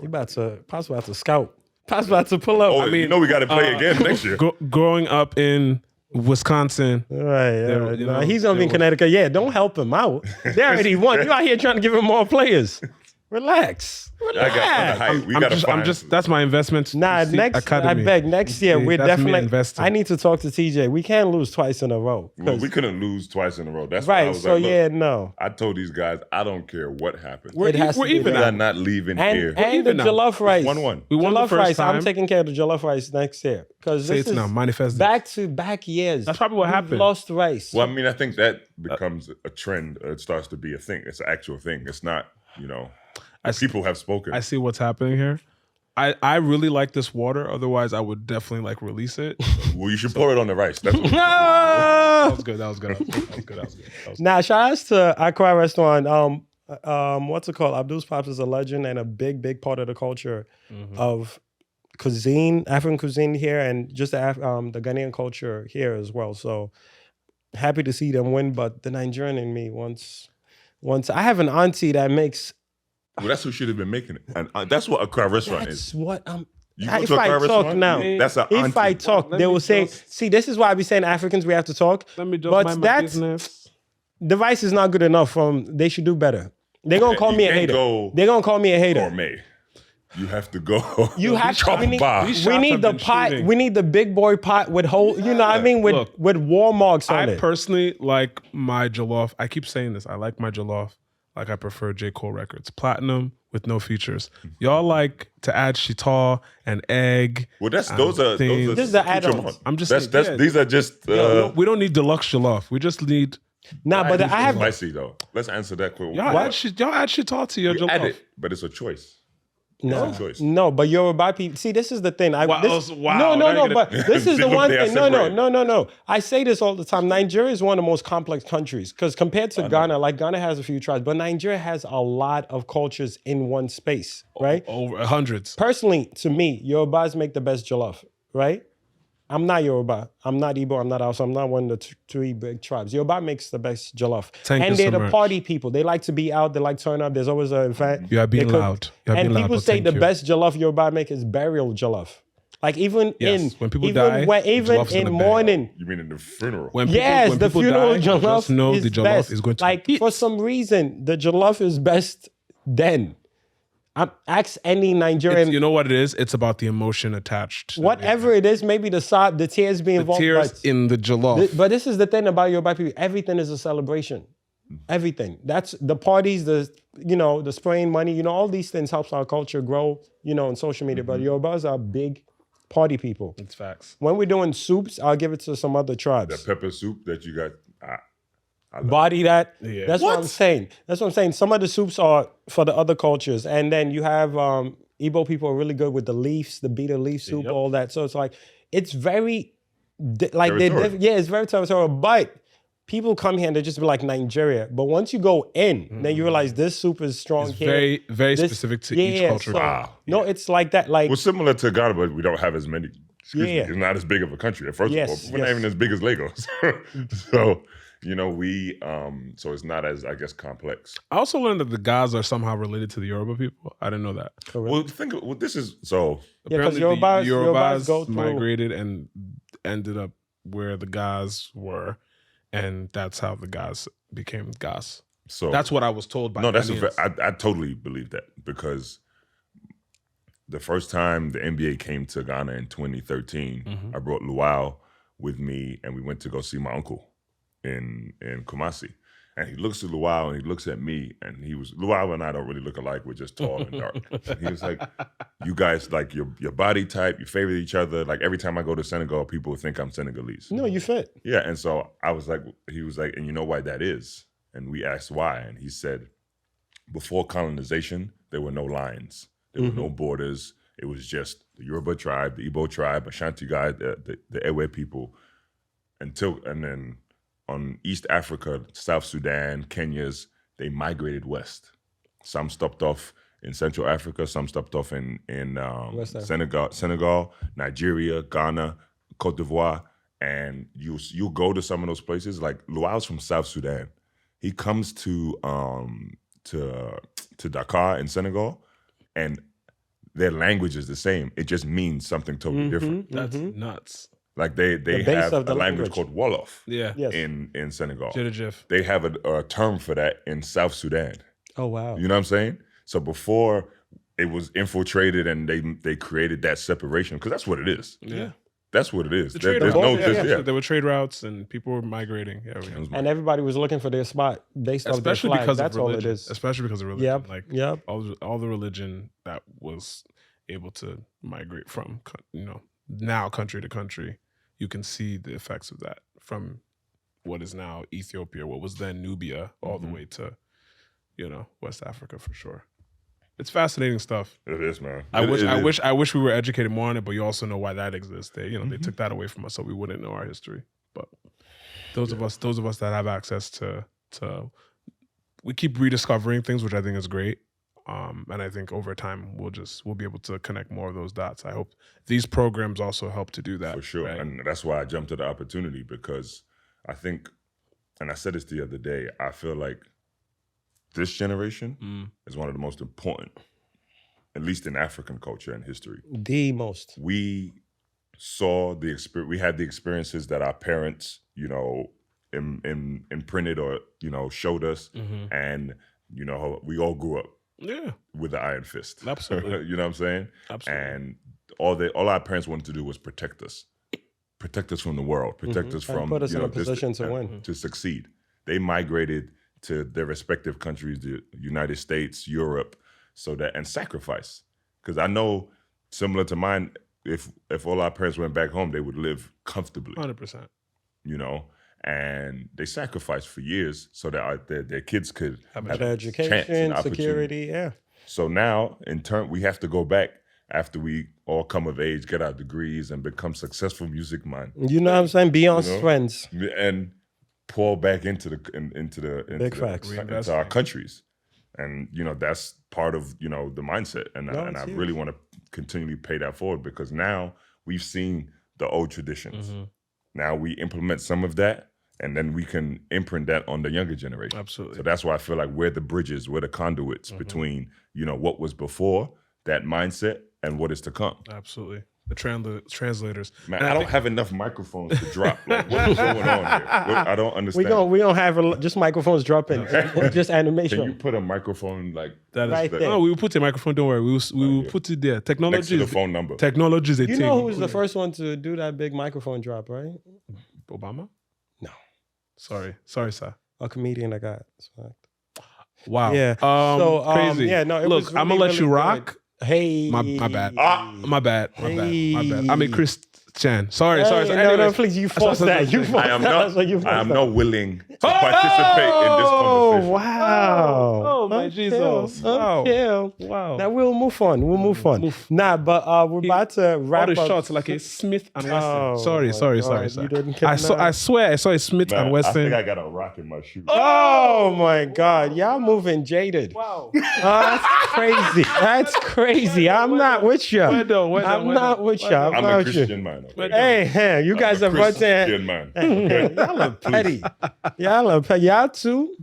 Possible about to scout. Pop's about to pull up. Oh, you know we got to play again next year. Growing up in Wisconsin, Right. He's going to be in Connecticut. Yeah, don't help him out. They already won. You out here trying to give him more players. Relax. I got the hype. We got to find. That's my investment. I beg, next year we're definitely investing. I need to talk to TJ. We can't lose twice in a row. Well, we couldn't lose twice in a row. That's right. Why I was So like, look, no. I told these guys, I don't care what happens. We're even. We are not leaving here. And the jollof rice. 1-1. We won the Jollof first rice. time. I'm taking care of the jollof rice next year because Say this it is now. Manifest it. back-to-back years. That's probably what We've happened. Lost rice. Well, I mean, I think that becomes a trend. It starts to be a thing. It's an actual thing. It's not, people have spoken. I see what's happening here. I really like this water. Otherwise, I would definitely like release it. Well, you should pour it on the rice. That's what That was good. Now, shout outs to Accra Restaurant. What's it called? Abdul's Pops is a legend and a big part of the culture of cuisine, African cuisine here, and just the Ghanaian culture here as well. So happy to see them win, but the Nigerian in me once I have an auntie that makes. Well, that's who should have been making it, and that's what a Accra restaurant That's is. what You go if to a I Accra talk restaurant, now, that's an if I auntie. talk, they will say, "See, this is why I be saying Africans we have to talk." Let me just But mind my that's business. the rice is not good enough. They should do better. They're gonna call You me a can't hater. go They're gonna call me a hater. Gourmet. You have to go. You have to. We need, Chop we shots need have the been pot. shooting. We need the big boy pot with whole. You know what I mean? Look, with war marks on I it. personally like my jollof. I keep saying this. I like my jollof like I prefer J. Cole records. Platinum with no features. Y'all like to add shaitan and egg. Well, those are This is the add-ons. I'm just that's saying, yeah. these are just we don't need deluxe jollof. We just need. Nah, but I have. spicy though. Let's answer that quick. Y'all add shaitan to your You jollof. add it, but it's a choice. No, choice. no, but Yoruba people. See, this is the thing. Wow, No, now you're but this is the Look, one they are thing. separated. No. I say this all the time. Nigeria is one of the most complex countries because compared to Ghana, like Ghana has a few tribes, but Nigeria has a lot of cultures in one space, right? Over hundreds. Personally, to me, Yorubas make the best jollof, right? I'm not Yoruba. I'm not Igbo. I'm not Hausa. I'm not one of the three big tribes. Yoruba makes the best jollof. Thank and you they're so the much. party people. They like to be out. They like to turn up. There's always an event. You are being They cook. loud. You are And being loud, people but say thank the you. best jollof Yoruba make is burial jollof. Like even Yes, when people even die, even jolloof's in in the bag. morning. You mean in the funeral? When people, Yes, when the people funeral die, jollof just know is the jollof best. is going to like eat. for some reason the jollof is best then. Ask any Nigerian. You know what it is? It's about the emotion attached. to Whatever it is, maybe the tears be the involved. tears but- in the jollof. But this is the thing about Yoruba people. Everything is a celebration. Everything. That's the parties, the spraying money, all these things helps our culture grow, on social media. But Yorubas are big party people. It's facts. When we're doing soups, I'll give it to some other The tribes. pepper soup that you got. Body that. Yeah. That's what I'm saying. That's what I'm saying. Some of the soups are for the other cultures. And then you have Igbo people are really good with the leaves, the bitter leaf soup, all that. So it's like, it's very, Territorial. it's very territorial. But people come here and they just be like Nigeria. But once you go in, then you realize this soup is strong It's here. very, very This- specific to each culture. so- No, it's like that. Like, Well, similar to Ghana, but we don't have as many. Excuse me, Yeah. it's not as big of a country. First Yes, of all, we're not yes. even as big as Lagos. So, we so it's not as, I guess, complex. I also learned that the Gas are somehow related to the Yoruba people. I didn't know that. Well, this is so. Yeah, 'cause Apparently the Yorubas go through- migrated and ended up where the Gas were, and that's how the Gas became Gas. So That's what I was told by no. Ghanaians. I totally believe that because the first time the NBA came to Ghana in 2013, I brought Luau with me, and we went to go see my uncle in Kumasi. And he looks at Luau and he looks at me, and Luau and I don't really look alike. We're just tall and dark. And he was like, "You guys like your body type, you favor each other. Like every time I go to Senegal, people think I'm Senegalese." no, you fit. Yeah, and so he was like, and you know why that is? And we asked why, and he said, before colonization, there were no lines, there were no borders. It was just the Yoruba tribe, the Igbo tribe, Ashanti guy, the Ewe people, and then on East Africa, South Sudan, Kenya's, they migrated west. Some stopped off in Central Africa, some stopped off in West Africa. Senegal, Nigeria, Ghana, Cote d'Ivoire, and you go to some of those places. Like Luau's from South Sudan, he comes to Dakar in Senegal, and their language is the same. It just means something totally different. That's nuts. Like they base have of a the language called Wolof Yeah. Yes. in Senegal. Jaded. They have a term for that in South Sudan. Oh wow. You know what I'm saying? So before it was infiltrated and they created that separation, because that's what it is. Yeah. That's what it is. The trade There's routes. no Yeah. There were trade routes and people were migrating. Yeah. And everybody was looking for their spot based on their Especially flag. because That's of religion. all it is. Especially because of religion. Yep. All the religion that was able to migrate from, now country to country, you can see the effects of that from what is now Ethiopia, what was then Nubia, all the way to, West Africa for sure. It's fascinating stuff. It is, man. I wish we were educated more on it, but you also know why that exists. They took that away from us, so we wouldn't know our history. But those of us that have access to we keep rediscovering things, which I think is great. And I think over time we'll be able to connect more of those dots. I hope these programs also help to do that. For sure. Right? And that's why I jumped at the opportunity, because I think, and I said this the other day, I feel like this generation is one of the most important, at least in African culture and history. The most. We saw the experience. We had the experiences that our parents, imprinted or showed us, and we all grew up with the iron fist. Absolutely. You know what I'm saying? Absolutely. And all our parents wanted to do was protect us from the world, protect us And from put us in a position to win, to succeed. They migrated to their respective countries, the United States, Europe, and sacrifice. Because I know, similar to mine, if all our parents went back home, they would live comfortably. 100%. And they sacrificed for years so that their kids could have education, security, yeah. So now, in turn, we have to go back after we all come of age, get our degrees, and become successful music man. You know what I'm saying? Beyond friends. And pour back into our countries. And that's part of the mindset. And I really want to continually pay that forward, because now we've seen the old traditions. Now we implement some of that, and then we can imprint that on the younger generation. Absolutely. So that's why I feel like we're the bridges, we're the conduits between what was before that mindset and what is to come. Absolutely. The translators. Man, I don't have enough microphones to drop. Like, what's going on here? I don't understand. We don't have just microphones dropping, just animation. Can you put a microphone like that? Right there. No, we will put a microphone. Don't worry. We will put it there. Technology next to the phone number. Technology is a thing. You know who was the first one to do that big microphone drop, right? Obama? No. Sorry, sir. A comedian that got smacked. Wow. Yeah. Crazy. Yeah. No. Look, I'm gonna let you rock. Good. Hey. My bad. My bad. Hey. I'm a Christian. Sorry. No, Anyways, please, you forced that. I am not willing to participate in this conversation. Wow. Oh, my Jesus. Wow. Wow. Now we'll move on. Nah, but we're about to wrap all the up. shots like a Smith and Wesson. Oh, sorry, sir. You didn't I swear I saw a Smith Man, and Wesson. I think I got a rock in my shoe. Oh my God. Y'all moving jaded. Wow. That's crazy. That's crazy. I'm not with you. I'm not with you. I'm a Christian man. Okay? Hey, you guys are about Christian man. Okay? Y'all are petty. Y'all too.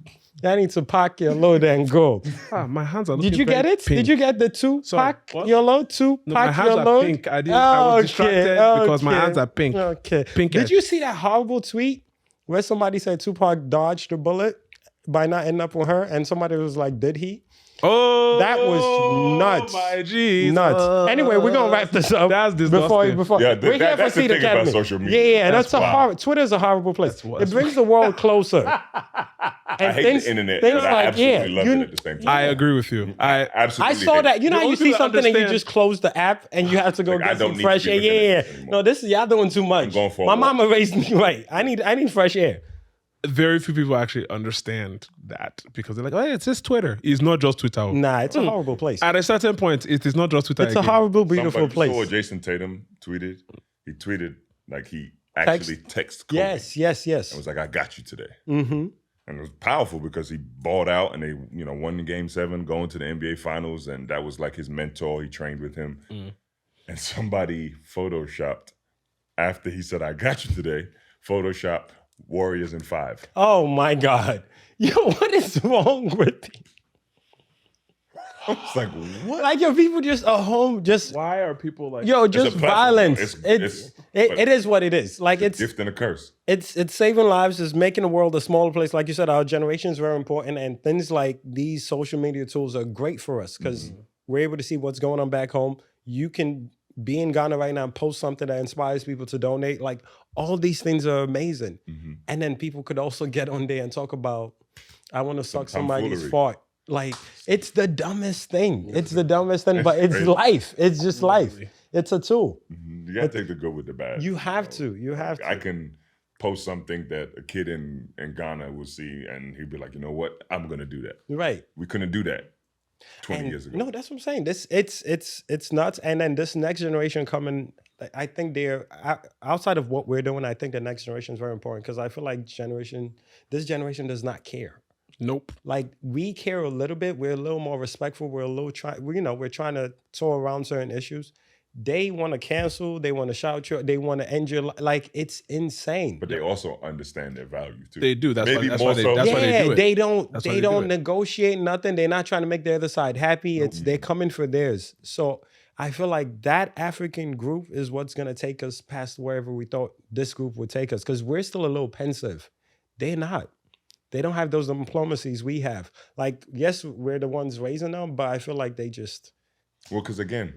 Y'all need to pack your load and go. My hands are looking Did you get it? pink. Did you get the two? Sorry, Pack what? your load? Two? No, pack my hands your are load? pink. I was distracted because my hands are pink. Okay. Pink. Did you see that horrible tweet where somebody said Tupac dodged a bullet by not ending up with her? And somebody was like, did he? Oh, That was nuts. My Jesus. Nuts. Anyway, we're gonna wrap this up. That's disgusting. Before Yeah, we're here for that's the Seed thing about Academy. social media. Yeah, that's a wild. horrible. Twitter's a horrible place. It brings the world closer. I hate the internet, Things but I like absolutely love it at the same time. I agree with you. I absolutely I saw hate that. it. You know how The you only see people something and you understand- just close the app and you have to go Like, I get don't some need fresh to air. be looking at Yeah. this anymore. No, this is y'all doing too much. going for a My walk. mama raised me right. I need fresh air. very few people actually understand that because they're like, oh, yeah, it's just Twitter. It's not just Twitter. Nah, it's a horrible place. At a certain point, it is not just Twitter. It's a horrible, beautiful Somebody saw place. Jason Tatum tweeted. He tweeted like he actually texted Kobe. Yes. And was like, I got you today. Mm-hmm. And it was powerful because he balled out and they, won the game 7, going to the NBA finals. And that was like his mentor. He trained with him. And somebody photoshopped after he said, I got you today, photoshopped Warriors in 5. Oh my God. Yo, what is wrong with you? It's like, what? Like, yo, people just are home, just Why are people like? yo, just a platform, violence. though. It is what it is. Like It's a gift and a curse. it's saving lives. It's making the world a smaller place. Like you said, our generation is very important, and things like these social media tools are great for us because we're able to see what's going on back home. You can be in Ghana right now and post something that inspires people to donate. Like, all these things are amazing. And then people could also get on there and talk about, I want to suck somebody's tomfoolery. fart. Like, it's the dumbest thing. It's the dumbest thing, but it's life. It's just life. It's a tool. You gotta take the good with the bad. You have to. You have to. I can post something that a kid in Ghana will see, and he'd be like, you know what? I'm gonna do that. Right. We couldn't do that 20 And years ago. no, that's what I'm saying. It's nuts. And then this next generation coming, I think they're outside of what we're doing. I think the next generation is very important because I feel like this generation does not care. Nope. Like, we care a little bit. We're a little more respectful. We're a little we're trying to tour around certain issues. They want to cancel. They want to shout you. They want to end your like. It's insane. But they also understand their value too. They do. That's Maybe why more they so. do it. They don't. That's why They they do don't it. negotiate nothing. They're not trying to make the other side happy. They're coming for theirs. So I feel like that African group is what's gonna take us past wherever we thought this group would take us. Because we're still a little pensive. They're not. They don't have those diplomacies we have. Like, yes, we're the ones raising them, but I feel like they just. Well, because again,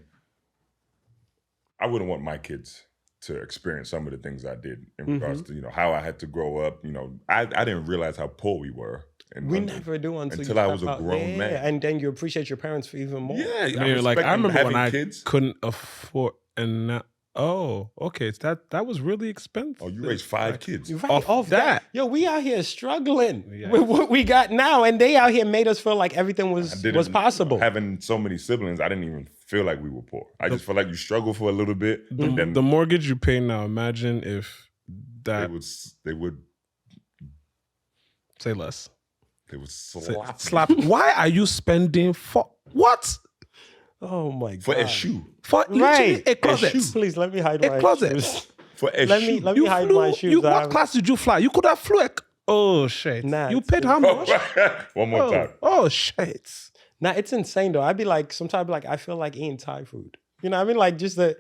I wouldn't want my kids to experience some of the things I did in regards to, how I had to grow up. I didn't realize how poor we were. We never do until I was a grown man. And then you appreciate your parents for even more. Yeah, I mean, like, I remember when I kids. couldn't afford, and now, okay, it's that was really expensive. Oh, you raised 5 kids. Right, Off that. Yo, we out here struggling with what we got now, and they out here made us feel like everything was possible. Having so many siblings, I didn't even feel like we were poor. I just felt like you struggle for a little bit. Then The mortgage you pay now, imagine if that they would say less. They would slap. Slap. Why are you spending for what? Oh my god! For a shoe. For literally a closet. Please let me hide my closet. shoes. For a Let shoe. me hide my shoes. What class did you fly? You could have flew. Oh shit! Nah, you paid how much? One more time. Oh shit! Nah, it's insane though. I'd be like, sometimes like I feel like eating Thai food. You know what I mean? Like, just the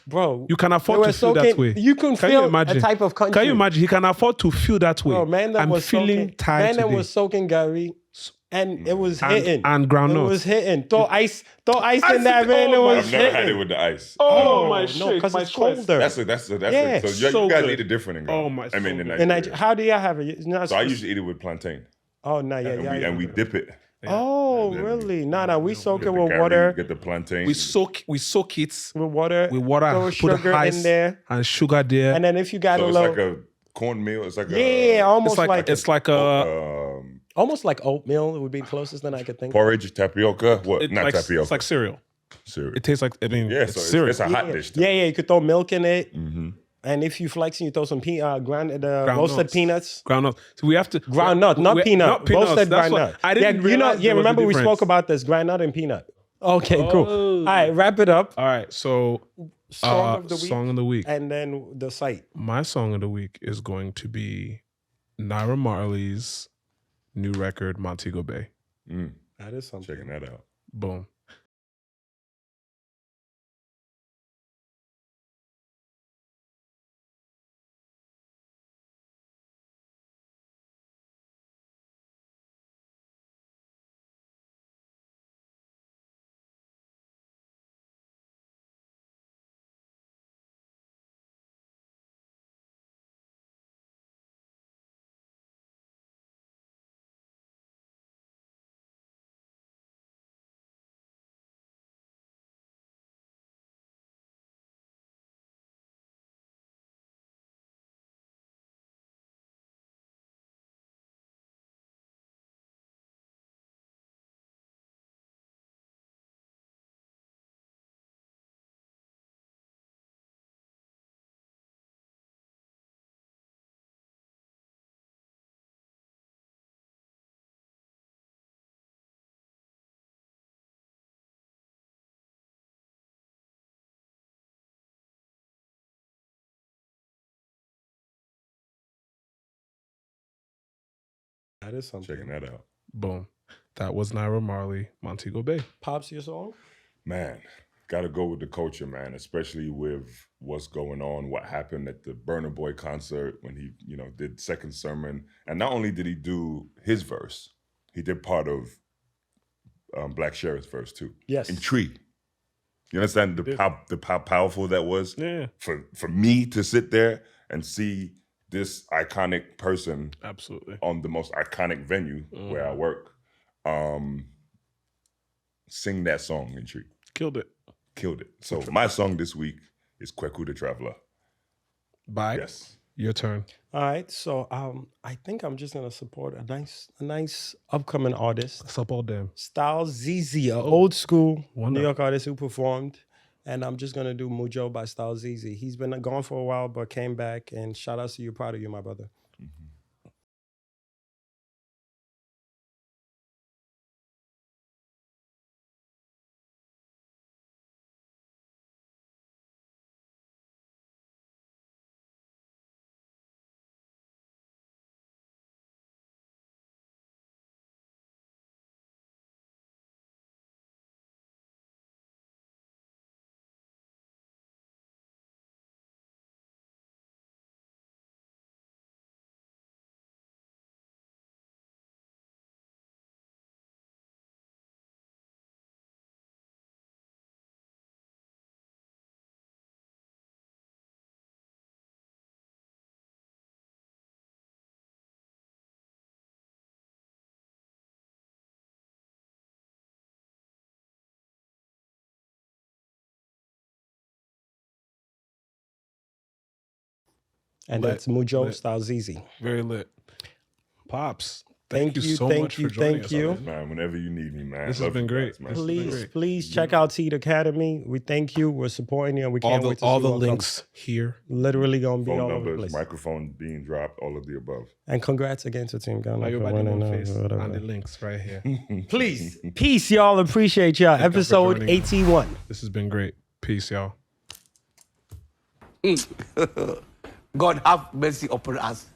bro. You can afford to feel that way. You can feel you imagine? a type of country. Can you imagine? He can afford to feel that way. Bro, man, that I'm was feeling soaking, tired man, that today. was soaking Gary, and it was hitting. And groundnuts. It was hitting. Throw ice in that, man. It was I've never hitting. had it with the ice. Oh my No, shit! because My it's chest. colder. That's Yeah. it. So So you guys good. eat it different in Ghana. Oh my- I mean, so in good. Nigeria. How do y'all have it? So I usually eat it with plantain. Oh no, yeah. And we dip it. Oh, then really? No. We soak it Get the with Gary, water. Get the plantain. We soak it With water. Throw put sugar ice in there, and sugar there. and then if you got So a it's little, like a cornmeal. It's like almost it's like almost like oatmeal. It would be the closest thing I could think. porridge, tapioca. What? Not tapioca. It's like cereal. cereal. It tastes like so it's cereal. It's a hot dish. Too. Yeah. You could throw milk in it, Mm-hmm. and if you flexing, you throw some roasted peanuts. Groundnut. So we have to Groundnut, not peanut. Not peanuts. Roasted That's groundnut. what, I didn't realize there was a remember we difference. spoke about this groundnut and peanut. Okay, cool. All right, wrap it up. All right, so Song of the week, song of the week. and then the site. My song of the week is going to be Naira Marley's new record, Montego Bay. That is something. Checking that out. Boom. That is something. Checking that out. Boom. That was Naira, Marley, Montego Bay. Pops, your song? Man, got to go with the culture, man, especially with what's going on, what happened at the Burna Boy concert when he, did second sermon. And not only did he do his verse, he did part of Black Sheriff's verse too. Yes. In Tree. You understand how powerful that was? Yeah. For me to sit there and see this iconic person Absolutely. on the most iconic venue where I work, sing that song in Tree. Killed it. So my song this week is Kwaku the Traveler. Bye. Yes. Your turn. All right, so I think I'm just gonna support a nice upcoming artist, What's up, all them? Stylzz, an old school Wonder. New York artist who performed, and I'm just gonna do Mujo by Stylzz. He's been gone for a while, but came back. And shout out to you, proud of you, my brother. And Lit, that's Mujo lit. Stylzz. Very lit. Pops. Thank you, so thank much you, for joining thank us, you. man. Man, whenever you need me, man. This has Love been you great. guys, man. This has been Please, great. please check out Teed Academy. We thank you. We're supporting you. And we can't wait to All see the what links here. comes. Literally gonna be Phone all over the numbers, place. microphone being dropped, all of the above. And congrats again to Team Ghana. Now you're for about to winning, go face whatever. on the links right here. Please, peace, y'all. Appreciate y'all. you for Episode joining us. 81. This has been great. Peace, y'all. God have mercy upon us.